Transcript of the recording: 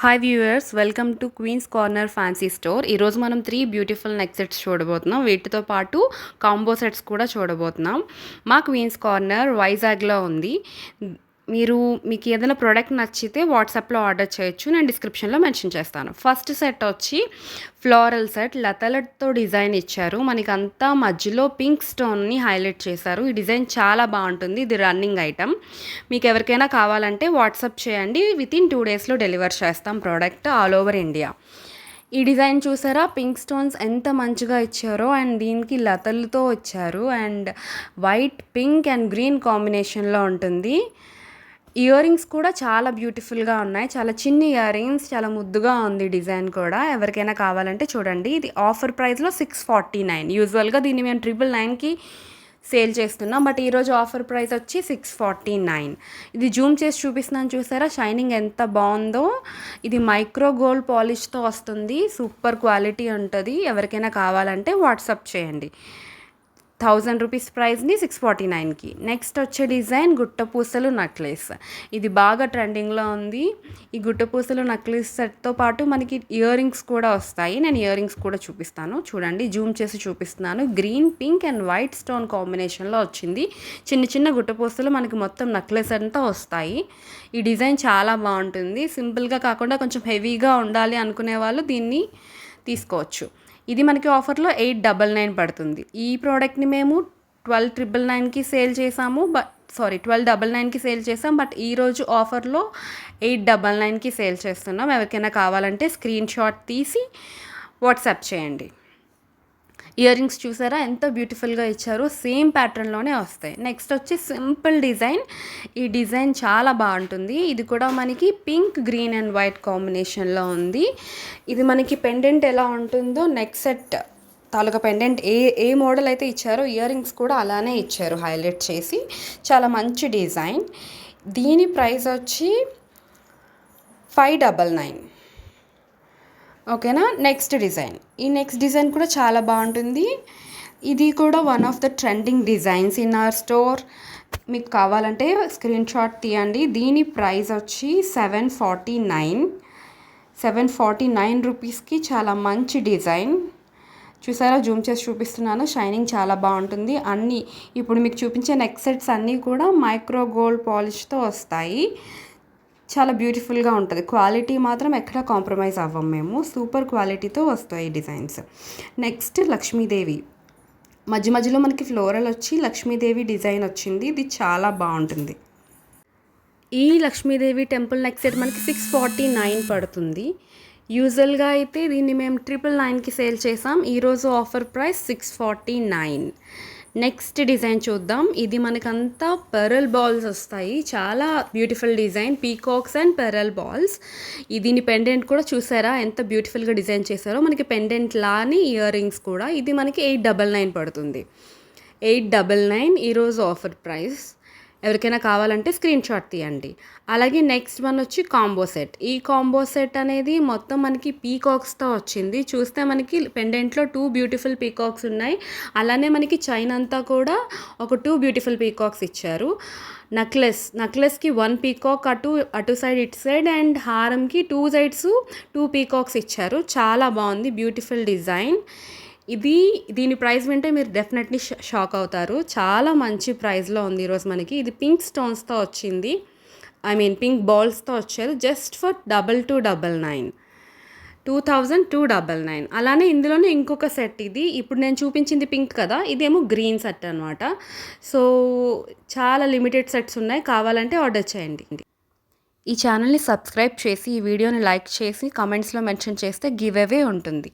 Hi viewers, welcome to Queens Corner Fancy Store. ఈరోజు మనం 3 beautiful neck sets చూడబోతున్నాం. వీటితో పాటు కాంబో సెట్స్ కూడా చూడబోతున్నాం. మా క్వీన్స్ కార్నర్ వైజాగ్లో ఉంది. మీకు ఏదైనా ప్రోడక్ట్ నచ్చితే వాట్సాప్లో ఆర్డర్ చేయొచ్చు. నేను డిస్క్రిప్షన్లో మెన్షన్ చేస్తాను. ఫస్ట్ సెట్ వచ్చి ఫ్లోరల్ సెట్, లతలతో డిజైన్ ఇచ్చారు. మనకంతా మధ్యలో పింక్ స్టోన్ని హైలైట్ చేశారు. ఈ డిజైన్ చాలా బాగుంటుంది. ఇది రన్నింగ్ ఐటమ్. మీకు ఎవరికైనా కావాలంటే వాట్సాప్ చేయండి. వితిన్ 2 డేస్లో డెలివర్ చేస్తాం ప్రోడక్ట్ ఆల్ ఓవర్ ఇండియా. ఈ డిజైన్ చూసారా, పింక్ స్టోన్స్ ఎంత మంచిగా ఇచ్చారో, అండ్ దీనికి లతలతో వచ్చారు. And white, pink and green కాంబినేషన్లో ఉంటుంది. ఇయర్ రింగ్స్ కూడా చాలా బ్యూటిఫుల్గా ఉన్నాయి. చాలా చిన్ని ఇయర్ రింగ్స్, చాలా ముద్దుగా ఉంది డిజైన్ కూడా. ఎవరికైనా కావాలంటే చూడండి. ఇది ఆఫర్ ప్రైస్లో 649. యూజువల్గా దీన్ని మేము 999కి సేల్ చేస్తున్నాం, బట్ ఈరోజు ఆఫర్ ప్రైస్ వచ్చి 649. ఇది జూమ్ చేసి చూపిస్తున్నాను, చూసారా షైనింగ్ ఎంత బాగుందో. ఇది మైక్రో గోల్డ్ పాలిష్తో వస్తుంది. సూపర్ క్వాలిటీ ఉంటుంది. ఎవరికైనా కావాలంటే వాట్సాప్ చేయండి. 1000 రూపీస్ ప్రైస్ని 649కి. నెక్స్ట్ వచ్చే డిజైన్ గుట్టపూసలు నక్లెస్. ఇది బాగా ట్రెండింగ్లో ఉంది. ఈ గుట్టపూసలు నక్లెస్ సెట్తో పాటు మనకి ఇయర్ రింగ్స్ కూడా వస్తాయి. నేను ఇయర్ రింగ్స్ కూడా చూపిస్తాను. చూడండి, జూమ్ చేసి చూపిస్తున్నాను. Green, pink and white stone కాంబినేషన్లో వచ్చింది. చిన్న చిన్న గుట్టపూసలు మనకి మొత్తం నక్లెస్ అంతా వస్తాయి. ఈ డిజైన్ చాలా బాగుంటుంది. సింపుల్గా కాకుండా కొంచెం హెవీగా ఉండాలి అనుకునే వాళ్ళు దీన్ని తీసుకోవచ్చు. ఇది మనకి ఆఫర్లో 899 పడుతుంది. ఈ ప్రోడక్ట్ని మేము 1299కి సేల్ చేసాము. 1299కి సేల్ చేసాం, బట్ ఈరోజు ఆఫర్లో 899కి సేల్ చేస్తున్నాం. ఎవరికైనా కావాలంటే స్క్రీన్ షాట్ తీసి వాట్సాప్ చేయండి. ఇయర్ రింగ్స్ చూసారా ఎంత బ్యూటిఫుల్గా ఇచ్చారో, సేమ్ ప్యాటర్న్లోనే వస్తాయి. నెక్స్ట్ వచ్చి సింపుల్ డిజైన్. ఈ డిజైన్ చాలా బాగుంటుంది. ఇది కూడా మనకి పింక్, గ్రీన్ అండ్ వైట్ కాంబినేషన్లో ఉంది. ఇది మనకి పెండెంట్ ఎలా ఉంటుందో, నెక్ సెట్ తాలూకా పెండెంట్ ఏ మోడల్ అయితే ఇచ్చారో ఇయర్ రింగ్స్ కూడా అలానే ఇచ్చారు హైలైట్ చేసి. చాలా మంచి డిజైన్. దీని ప్రైస్ వచ్చి 599. ఓకేనా. Next design. ఈ నెక్స్ట్ డిజైన్ కూడా చాలా బాగుంటుంది. ఇది కూడా one of the trending designs in our store. మీకు కావాలంటే స్క్రీన్ షాట్ తీయండి. దీని ప్రైస్ వచ్చి 749 రూపీస్కి చాలా మంచి డిజైన్. చూసారా, జూమ్ చేసి చూపిస్తున్నాను. షైనింగ్ చాలా బాగుంటుంది. ఇప్పుడు మీకు చూపించే నెక్ సెట్స్ అన్నీ కూడా మైక్రో గోల్డ్ పాలిష్తో వస్తాయి. చాలా బ్యూటిఫుల్గా ఉంటుంది. క్వాలిటీ మాత్రం ఎక్కడా కాంప్రమైజ్ అవ్వం మేము. సూపర్ క్వాలిటీతో వస్తాయి డిజైన్స్. నెక్స్ట్ లక్ష్మీదేవి. మధ్యలో మనకి ఫ్లోరల్ వచ్చి లక్ష్మీదేవి డిజైన్ వచ్చింది. ఇది చాలా బాగుంటుంది. ఈ లక్ష్మీదేవి టెంపుల్ నెక్ సెట్ మనకి 649 పడుతుంది. యూజువల్గా అయితే దీన్ని మేము 999కి సేల్ చేసాం. ఈరోజు ఆఫర్ ప్రైస్ 649. నెక్స్ట్ డిజైన్ చూద్దాం. ఇది మనకంతా పెరల్ బాల్స్ వస్తాయి. చాలా beautiful design, peacocks and pearl balls. దీని పెండెంట్ కూడా చూసారా ఎంత బ్యూటిఫుల్గా డిజైన్ చేశారో. మనకి పెండెంట్ లాని ఇయర్ రింగ్స్ కూడా. ఇది మనకి 899 పడుతుంది. 899 ఈరోజు ఆఫర్ ప్రైస్. ఎవరికైనా కావాలంటే స్క్రీన్ షాట్ తీయండి. అలాగే నెక్స్ట్ వన్ వచ్చి కాంబో సెట్. ఈ కాంబో సెట్ అనేది మొత్తం మనకి పీకాక్స్తో వచ్చింది. చూస్తే మనకి పెండెంట్లో 2 బ్యూటిఫుల్ పీకాక్స్ ఉన్నాయి. అలానే మనకి చైన్ అంతా కూడా ఒక 2 బ్యూటిఫుల్ పీకాక్స్ ఇచ్చారు. నక్లెస్కి 1 పీకాక్ అటు సైడ్ ఇటు సైడ్, అండ్ హారంకి 2 సైడ్స్ 2 పీకాక్స్ ఇచ్చారు. చాలా బాగుంది, బ్యూటిఫుల్ డిజైన్. దీని ప్రైస్ వింటే మీరు డెఫినెట్లీ షాక్ అవుతారు. చాలా మంచి ప్రైస్లో ఉంది ఈరోజు మనకి. ఇది పింక్ స్టోన్స్తో వచ్చింది. పింక్ బాల్స్తో వచ్చారు. Just for 2299. 2299. అలానే ఇందులోనే ఇంకొక సెట్. ఇది ఇప్పుడు నేను చూపించింది పింక్ కదా, ఇదేమో గ్రీన్ సెట్ అనమాట. సో చాలా లిమిటెడ్ సెట్స్ ఉన్నాయి. కావాలంటే ఆర్డర్ చేయండి. ఈ ఛానల్ని సబ్స్క్రైబ్ చేసి, ఈ వీడియోని లైక్ చేసి, కామెంట్స్లో మెన్షన్ చేస్తే గివ్ అవే ఉంటుంది.